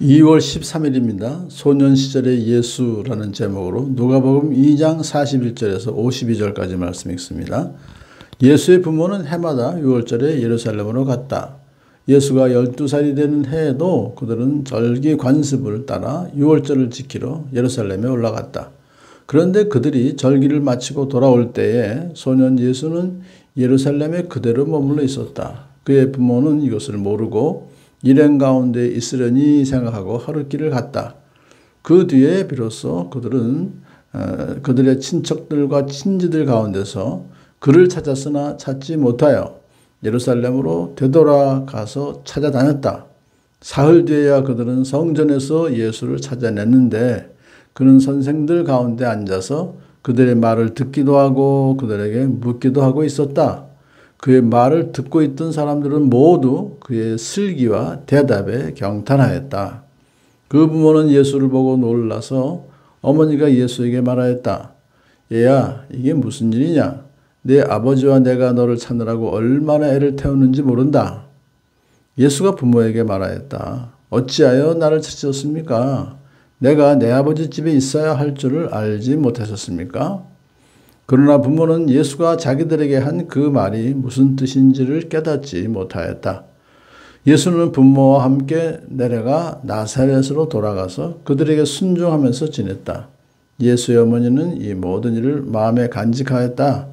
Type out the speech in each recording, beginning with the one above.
2월 13일입니다. 소년 시절의 예수라는 제목으로 누가복음 2장 41절에서 52절까지 말씀 읽습니다. 예수의 부모는 해마다 6월절에 예루살렘으로 갔다. 예수가 12살이 되는 해에도 그들은 절기 관습을 따라 6월절을 지키러 예루살렘에 올라갔다. 그런데 그들이 절기를 마치고 돌아올 때에 소년 예수는 예루살렘에 그대로 머물러 있었다. 그의 부모는 이것을 모르고 일행 가운데 있으려니 생각하고 하룻길을 갔다. 그 뒤에 비로소 그들은 그들의 친척들과 친지들 가운데서 그를 찾았으나 찾지 못하여 예루살렘으로 되돌아가서 찾아다녔다. 사흘 뒤에야 그들은 성전에서 예수를 찾아냈는데 그는 선생들 가운데 앉아서 그들의 말을 듣기도 하고 그들에게 묻기도 하고 있었다. 그의 말을 듣고 있던 사람들은 모두 그의 슬기와 대답에 경탄하였다. 그 부모는 예수를 보고 놀라서 어머니가 예수에게 말하였다. 얘야, 이게 무슨 일이냐? 내 아버지와 내가 너를 찾느라고 얼마나 애를 태우는지 모른다. 예수가 부모에게 말하였다. 어찌하여 나를 찾으셨습니까? 내가 내 아버지 집에 있어야 할 줄을 알지 못하셨습니까? 그러나 부모는 예수가 자기들에게 한 그 말이 무슨 뜻인지를 깨닫지 못하였다. 예수는 부모와 함께 내려가 나사렛으로 돌아가서 그들에게 순종하면서 지냈다. 예수의 어머니는 이 모든 일을 마음에 간직하였다.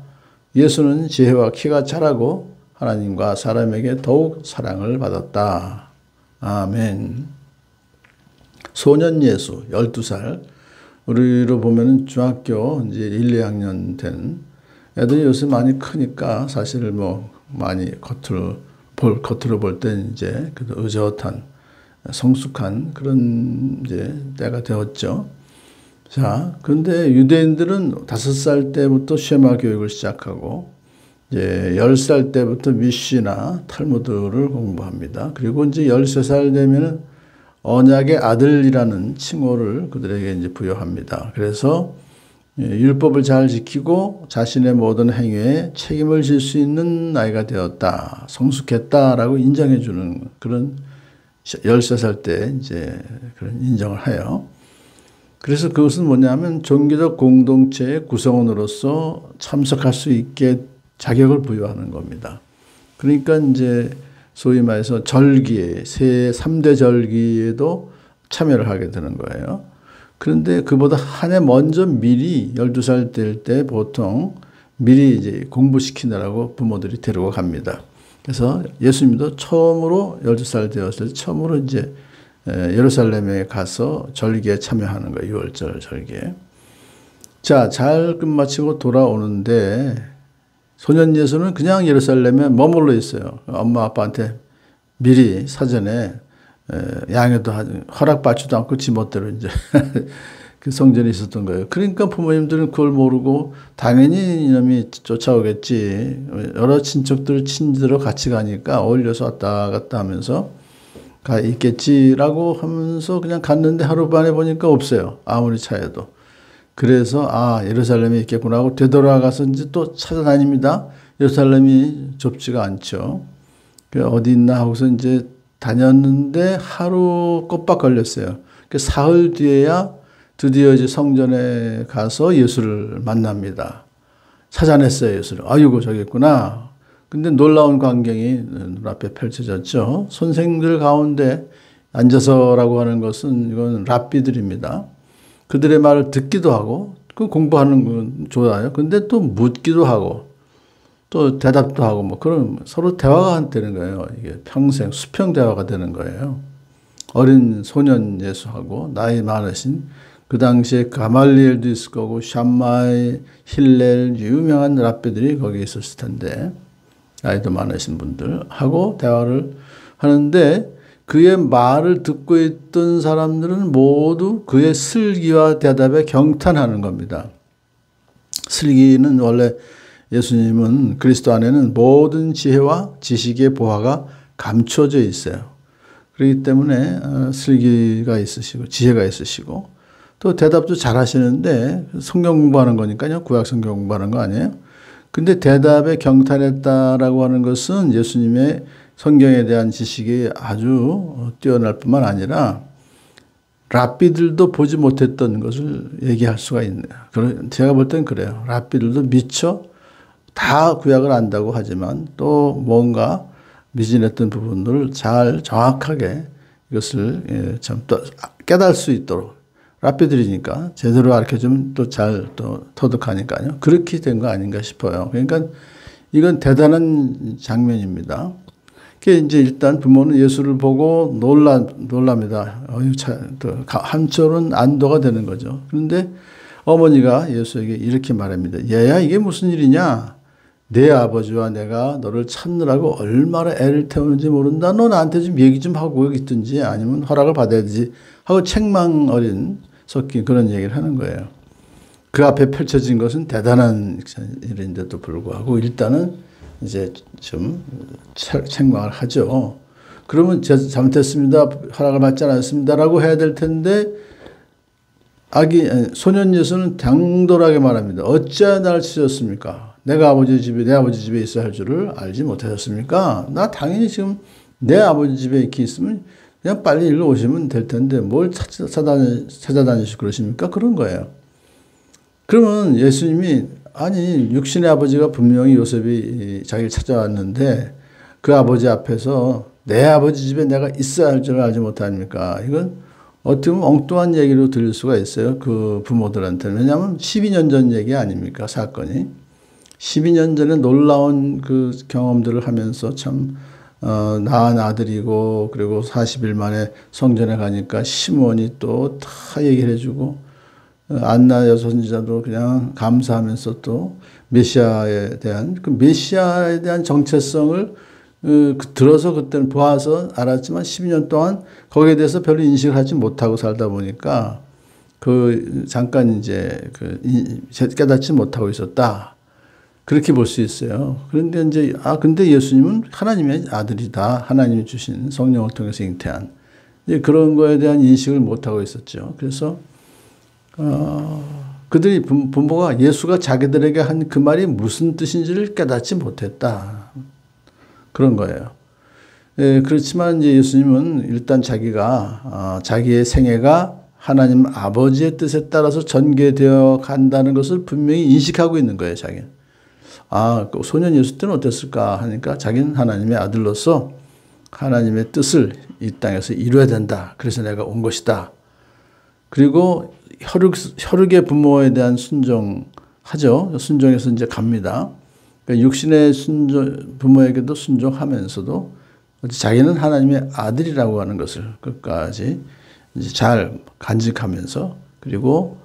예수는 지혜와 키가 자라고 하나님과 사람에게 더욱 사랑을 받았다. 아멘. 소년 예수 12살. 우리로 보면은 중학교 이제 1, 2학년 된 애들이 요새 많이 크니까 사실 뭐 많이 겉으로 볼 때 이제 의젓한 성숙한 그런 이제 때가 되었죠. 자, 그런데 유대인들은 5살 때부터 쉐마 교육을 시작하고 이제 10살 때부터 미시나 탈무드를 공부합니다. 그리고 이제 13살 되면은 언약의 아들이라는 칭호를 그들에게 이제 부여합니다. 그래서 율법을 잘 지키고 자신의 모든 행위에 책임을 질 수 있는 나이가 되었다. 성숙했다라고 인정해 주는 그런 13살 때 이제 그런 인정을 해요. 그래서 그것은 뭐냐면 종교적 공동체의 구성원으로서 참석할 수 있게 자격을 부여하는 겁니다. 그러니까 이제 소위 말해서 절기에, 3대 절기에도 참여를 하게 되는 거예요. 그런데 그보다 한 해 먼저 미리 12살 될 때 보통 미리 이제 공부시키느라고 부모들이 데리고 갑니다. 그래서 예수님도 처음으로 12살 되었을 때 처음으로 이제 예루살렘에 가서 절기에 참여하는 거예요. 6월절 절기에. 자, 잘 끝마치고 돌아오는데 소년 예수는 그냥 예루살렘에 머물러 있어요. 엄마 아빠한테 미리 사전에 양해도 허락받지도 않고 지멋대로 이제 그 성전에 있었던 거예요. 그러니까 부모님들은 그걸 모르고 당연히 이놈이 쫓아오겠지. 여러 친척들 친지들하고 같이 가니까 어울려서 왔다 갔다 하면서 가 있겠지라고 하면서 그냥 갔는데 하루 만에 보니까 없어요. 아무리 찾아도. 그래서 예루살렘에 있겠구나 하고 되돌아가서 이제 또 찾아다닙니다. 예루살렘이 좁지가 않죠. 어디 있나 하고서 이제 다녔는데 하루 꼬박 걸렸어요. 사흘 뒤에야 드디어 이제 성전에 가서 예수를 만납니다. 찾아냈어요, 예수를. 아이고, 저기 있구나. 근데 놀라운 광경이 눈앞에 펼쳐졌죠. 선생들 가운데 앉아서라고 하는 것은 이건 랍비들입니다. 그들의 말을 듣기도 하고, 그 공부하는 건 좋아요. 근데 또 묻기도 하고, 또 대답도 하고, 뭐, 그런 서로 대화가 되는 거예요. 이게 평생 수평 대화가 되는 거예요. 어린 소년 예수하고, 나이 많으신, 그 당시에 가말리엘도 있을 거고, 샴마이, 힐렐, 유명한 랍비들이 거기 있었을 텐데, 나이도 많으신 분들하고 대화를 하는데, 그의 말을 듣고 있던 사람들은 모두 그의 슬기와 대답에 경탄하는 겁니다. 슬기는 원래 예수님은 그리스도 안에는 모든 지혜와 지식의 보화가 감춰져 있어요. 그렇기 때문에 슬기가 있으시고 지혜가 있으시고 또 대답도 잘 하시는데 성경 공부하는 거니까요. 구약 성경 공부하는 거 아니에요. 근데 대답에 경탄했다라고 하는 것은 예수님의 성경에 대한 지식이 아주 뛰어날 뿐만 아니라 랍비들도 보지 못했던 것을 얘기할 수가 있네요. 제가 볼 땐 그래요. 랍비들도 미처 다 구약을 안다고 하지만 또 뭔가 미진했던 부분들을 잘 정확하게 이것을 참 또 깨달을 수 있도록 랍비들이니까 제대로 가르쳐주면 또 잘 또 터득하니까요. 그렇게 된 거 아닌가 싶어요. 그러니까 이건 대단한 장면입니다. 이제 일단 부모는 예수를 보고 놀랍니다. 한쪽은 안도가 되는 거죠. 그런데 어머니가 예수에게 이렇게 말합니다. 얘야, 이게 무슨 일이냐? 내 아버지와 내가 너를 찾느라고 얼마나 애를 태우는지 모른다. 너 나한테 좀 얘기 좀 하고 있든지 아니면 허락을 받아야 되지 하고 책망 어린 섞인 그런 얘기를 하는 거예요. 그 앞에 펼쳐진 것은 대단한 일인데도 불구하고 일단은 이제 좀 책망을 하죠. 그러면 제가 잘못했습니다. 허락을 받지 않았습니다라고 해야 될 텐데 소년 예수는 당돌하게 말합니다. 어찌하여 나를 치셨습니까? 내 아버지 집에 있어야 할 줄을 알지 못하셨습니까? 나 당연히 지금 내 아버지 집에 이렇게 있으면 그냥 빨리 일로 오시면 될 텐데 뭘 찾아다니시고 그러십니까? 그런 거예요. 그러면 예수님이 아니 육신의 아버지가 분명히 요셉이 자기를 찾아왔는데 그 아버지 앞에서 내 아버지 집에 내가 있어야 할 줄을 알지 못합니까? 이건 어떻게 보면 엉뚱한 얘기로 들릴 수가 있어요. 그 부모들한테는. 왜냐하면 12년 전 얘기 아닙니까? 사건이. 12년 전에 놀라운 그 경험들을 하면서 참 낳은 아들이고 그리고 40일 만에 성전에 가니까 시몬이 또 다 얘기를 해주고 안나 여선지자도 그냥 감사하면서 또 메시아에 대한 정체성을 들어서 그때는 보아서 알았지만 12년 동안 거기에 대해서 별로 인식을 하지 못하고 살다 보니까 잠깐 이제 깨닫지 못하고 있었다. 그렇게 볼 수 있어요. 그런데 이제 근데 예수님은 하나님의 아들이다. 하나님이 주신 성령을 통해서 잉태한 그런 거에 대한 인식을 못하고 있었죠. 그래서 그들이 부모가 예수가 자기들에게 한 그 말이 무슨 뜻인지를 깨닫지 못했다. 그런 거예요. 그렇지만 이제 예수님은 일단 자기의 생애가 하나님 아버지의 뜻에 따라서 전개되어 간다는 것을 분명히 인식하고 있는 거예요, 자기는. 그 소년 예수 때는 어땠을까 하니까 자기는 하나님의 아들로서 하나님의 뜻을 이 땅에서 이루어야 된다. 그래서 내가 온 것이다. 그리고 혈육의 부모에 대한 순종하죠. 순종해서 이제 갑니다. 그러니까 육신의 부모에게도 순종하면서도 자기는 하나님의 아들이라고 하는 것을 끝까지 이제 잘 간직하면서 그리고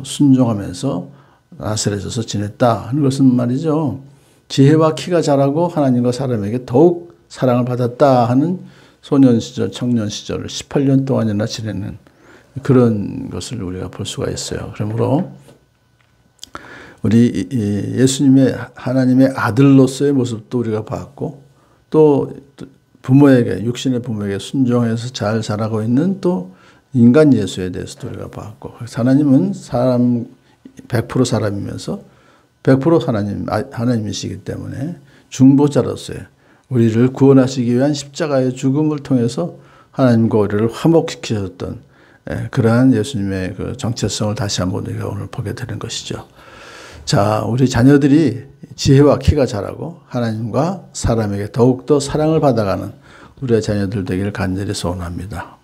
순종하면서 나사렛에서 지냈다 하는 것은 말이죠. 지혜와 키가 자라고 하나님과 사람에게 더욱 사랑을 받았다 하는 소년 시절, 청년 시절을 18년 동안이나 지내는 그런 것을 우리가 볼 수가 있어요. 그러므로 우리 예수님의 하나님의 아들로서의 모습도 우리가 봤고 또 부모에게 육신의 부모에게 순종해서 잘 자라고 있는 또 인간 예수에 대해서도 우리가 봤고 하나님은 100% 사람이면서 100% 하나님이시기 때문에 중보자로서의 우리를 구원하시기 위한 십자가의 죽음을 통해서 하나님과 우리를 화목시키셨던 그러한 예수님의 그 정체성을 다시 한번 우리가 오늘 보게 되는 것이죠. 자, 우리 자녀들이 지혜와 키가 자라고 하나님과 사람에게 더욱더 사랑을 받아가는 우리의 자녀들 되기를 간절히 소원합니다.